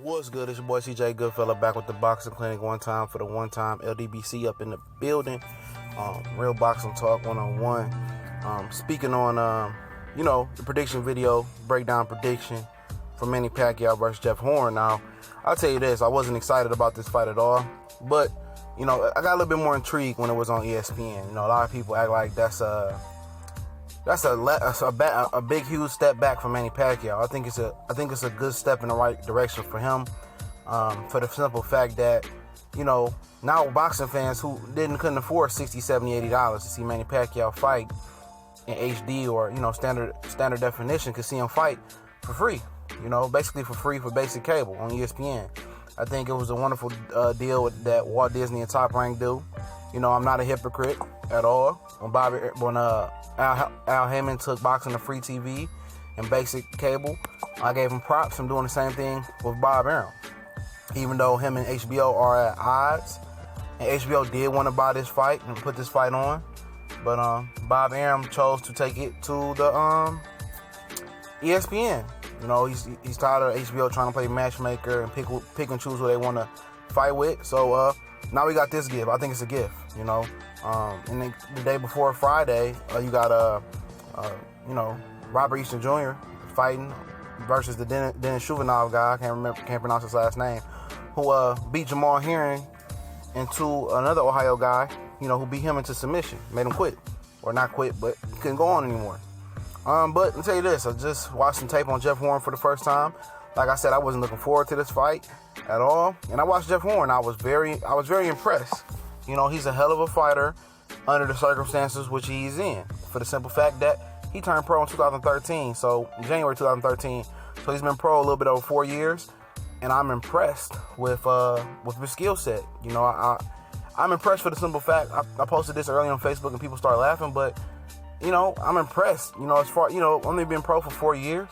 What's good? It's your boy CJ Goodfella back with the Boxing Clinic one time for the one time LDBC up in the building. Real Boxing Talk 101. Speaking on, the prediction video, breakdown prediction for Manny Pacquiao versus Jeff Horn. Now, I'll tell you this, I wasn't excited about this fight at all, but, I got a little bit more intrigued when it was on ESPN. A lot of people act like that's a big, huge step back for Manny Pacquiao. I think it's a good step in the right direction for him. For the simple fact that, now boxing fans who couldn't afford $60, $70, $80 to see Manny Pacquiao fight in HD or standard definition can see him fight for free. Basically for free for basic cable on ESPN. I think it was a wonderful deal that Walt Disney and Top Rank do. I'm not a hypocrite at all. When Al Heyman took boxing to free TV and basic cable, I gave him props. I'm doing the same thing with Bob Arum. Even though him and HBO are at odds, and HBO did want to buy this fight and put this fight on, but Bob Arum chose to take it to the ESPN. He's tired of HBO trying to play matchmaker and pick and choose who they want to fight with. So now we got this gift. I think it's a gift. And the day before Friday, you got Robert Easton Jr. fighting versus the Dennis Juvenile guy. I can't pronounce his last name. Who beat Jamal Herring into another Ohio guy. Who beat him into submission, made him quit, or not quit, but he couldn't go on anymore. But I'll tell you this, I just watched some tape on Jeff Horn for the first time. Like I said, I wasn't looking forward to this fight at all. And I watched Jeff Horn. I was very impressed. He's a hell of a fighter under the circumstances which he's in. For the simple fact that he turned pro in 2013. So January 2013. So he's been pro a little bit over 4 years. And I'm impressed with his skill set. I'm impressed for the simple fact, I posted this early on Facebook and people started laughing, but I'm impressed. As far, only been pro for 4 years,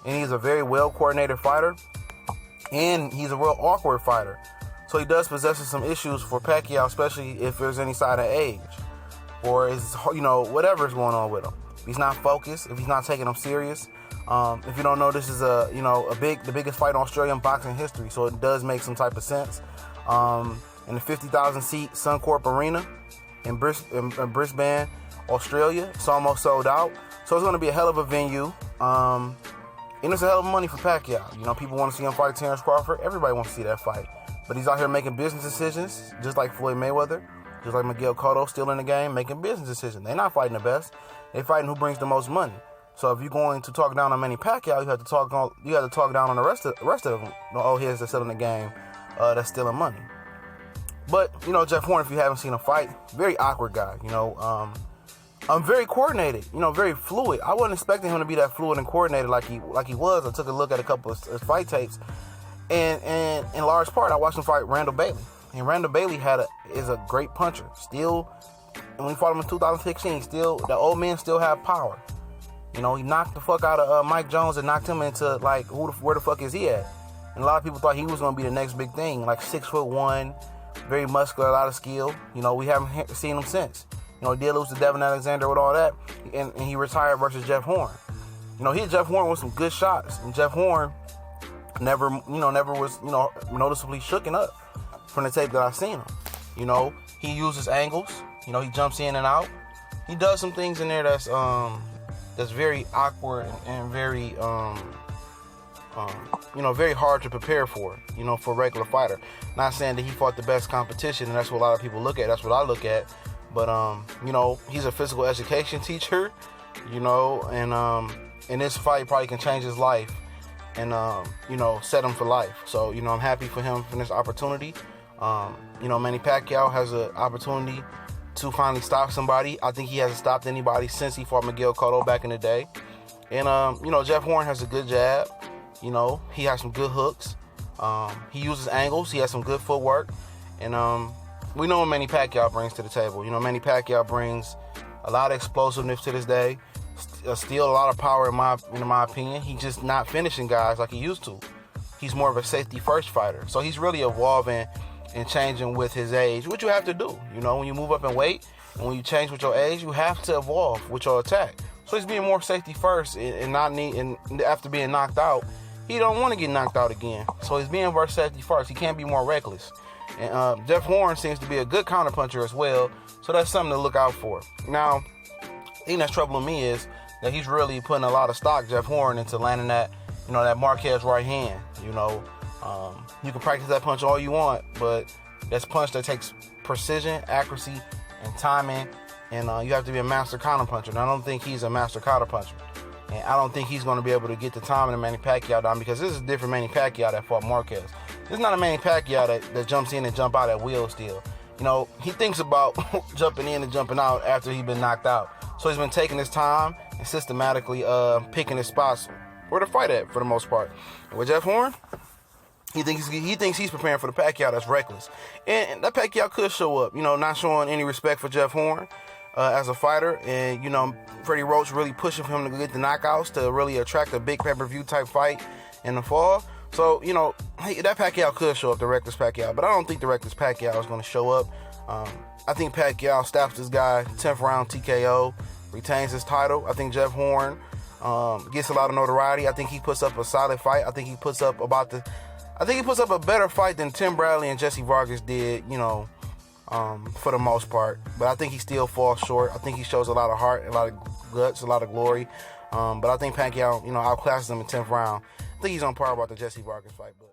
and he's a very well coordinated fighter, and he's a real awkward fighter. So he does possess some issues for Pacquiao, especially if there's any side of age, or is whatever's going on with him. If he's not focused, if he's not taking him serious. If you don't know, this is the biggest fight in Australian boxing history, so it does make some type of sense. In the 50,000 seat Suncorp Arena in Brisbane, Australia. It's almost sold out. So it's going to be a hell of a venue. And it's a hell of money for Pacquiao. People want to see him fight Terrence Crawford. Everybody wants to see that fight. But he's out here making business decisions, just like Floyd Mayweather, just like Miguel Cotto, still in the game, making business decisions. They're not fighting the best. They're fighting who brings the most money. So if you're going to talk down on Manny Pacquiao, you have to talk down on the rest of them. The old heads that's still in the game, that's stealing money. But, Jeff Horn, if you haven't seen him fight, very awkward guy, very coordinated, very fluid. I wasn't expecting him to be that fluid and coordinated like he was. I took a look at a couple of his fight tapes, and in large part, I watched him fight Randall Bailey. And Randall Bailey is a great puncher. Still, when he fought him in 2016, the old men still have power. He knocked the fuck out of Mike Jones and knocked him into where the fuck is he at? And a lot of people thought he was going to be the next big thing, like 6'1", very muscular, a lot of skill. We haven't seen him since. He did lose to Devin Alexander with all that, and he retired versus Jeff Horn. He hit Jeff Horn with some good shots, and Jeff Horn never was, noticeably shooken up from the tape that I've seen him. He uses angles. He jumps in and out. He does some things in there that's very awkward and very, very hard to prepare for a regular fighter. Not saying that he fought the best competition, and that's what a lot of people look at. That's what I look at. But, he's a physical education teacher, and in this fight probably can change his life and, set him for life. So, I'm happy for him for this opportunity. Manny Pacquiao has an opportunity to finally stop somebody. I think he hasn't stopped anybody since he fought Miguel Cotto back in the day. And, Jeff Horn has a good jab. He has some good hooks. He uses angles. He has some good footwork. And, we know what Manny Pacquiao brings to the table. Manny Pacquiao brings a lot of explosiveness to this day. Still a lot of power in my opinion. He's just not finishing guys like he used to. He's more of a safety first fighter. So he's really evolving and changing with his age, which you have to do. When you move up in weight and when you change with your age, you have to evolve with your attack. So he's being more safety first and after being knocked out, he don't want to get knocked out again. So he's being versatile first. He can't be more reckless. And Jeff Horn seems to be a good counterpuncher as well. So that's something to look out for. Now, the thing that's troubling me is that he's really putting a lot of stock, Jeff Horn, into landing that, that Marquez right hand. You can practice that punch all you want, but that's a punch that takes precision, accuracy, and timing, and you have to be a master counterpuncher. And I don't think he's a master counterpuncher. And I don't think he's going to be able to get the timing of Manny Pacquiao down, because this is a different Manny Pacquiao that fought Marquez. This is not a Manny Pacquiao that jumps in and jump out at will still. He thinks about jumping in and jumping out after he's been knocked out. So he's been taking his time and systematically picking his spots where to fight at for the most part. And with Jeff Horn, he thinks he's preparing for the Pacquiao that's reckless. And that Pacquiao could show up, not showing any respect for Jeff Horn as a fighter. And, Freddie Roach really pushing for him to get the knockouts to really attract a big pay-per-view type fight in the fall. So, that Pacquiao could show up, the reckless Pacquiao. But I don't think the reckless Pacquiao is going to show up. I think Pacquiao stops this guy, 10th round TKO, retains his title. I think Jeff Horn gets a lot of notoriety. I think he puts up a solid fight. I think he puts up a better fight than Tim Bradley and Jesse Vargas did, for the most part. But I think he still falls short. I think he shows a lot of heart, a lot of guts, a lot of glory. But I think Pacquiao, outclasses him in 10th round. I think he's on par about the Jesse Vargas fight. But